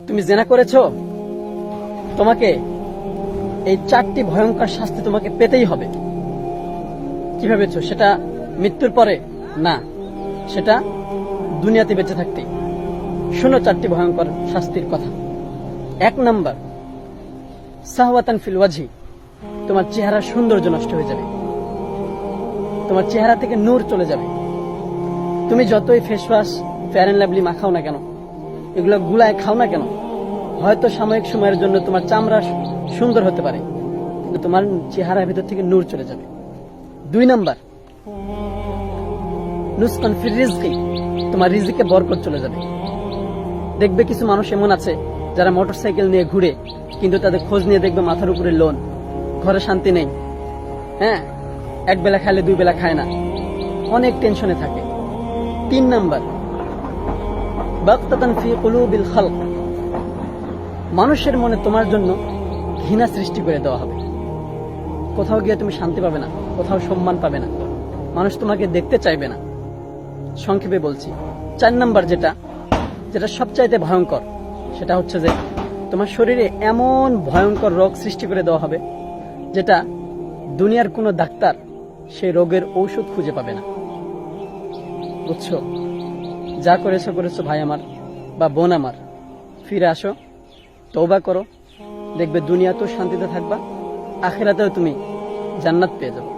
তুমি জেনা করেছো, তোমাকে এই 4টি ভয়ঙ্কর শাস্তি তোমাকে পেতেই হবে। কিভাবে পেয়েছো? সেটা মৃত্যুর পরে না, সেটা দুনিয়াতে বেঁচে থাকতেই। শোনো 4টি ভয়ঙ্কর শাস্তির কথা। 1 নাম্বার, সাহওয়াতান ফিল ওয়াজহি, তোমার চেহারা সৌন্দর্য নষ্ট হয়ে যাবে, তোমার চেহারা থেকে নূর চলে যাবে। তুমি যতই face wash, Fair and Lovely মাখাও না কেন, এগুলো গুলায় খাও না কেন, হয়তো সাময়িক সময়ের জন্য তোমার চামড়া সুন্দর হতে পারে, কিন্তু তোমার চেহারার ভিতর থেকে নূর চলে যাবে। 2 নাম্বার, নুসকান ফির রিজকি, তোমার রিজিকে বরকত চলে যাবে। দেখবে কিছু মানুষ এমন আছে যারা মোটরসাইকেল নিয়ে ঘুরে, কিন্তু তাদের খোঁজ নিয়ে দেখবে মাথার উপরে লোন, ঘরে শান্তি নেই, হ্যাঁ, 1 বেলা খাইলে 2 বেলা খায় না, অনেক টেনশনে থাকে। 3 নাম্বার, বাগতাতান ফি কুলুবিল খালক, মানুষের মনে তোমার জন্য ঘৃণা সৃষ্টি করে দেওয়া হবে। কোথাও গিয়ে তুমি শান্তি পাবে না, কোথাও সম্মান পাবে না, মানুষ তোমাকে দেখতে চাইবে না। সংক্ষেপে বলছি, 4 নাম্বার যেটা সবচাইতে ভয়ঙ্কর, সেটা হচ্ছে যে তোমার শরীরে এমন ভয়ঙ্কর রোগ সৃষ্টি করে দেওয়া হবে যেটা দুনিয়ার কোনো ডাক্তার সেই রোগের ঔষধ খুঁজে পাবে না। বুঝছো? যা করেছো করেছো ভাই আমার বা বোন আমার, ফিরে আসো, তওবা করো, দেখবে দুনিয়াতেও শান্তিতে থাকবা, আখিরাতেও তুমি জান্নাত পেয়ে যাবে।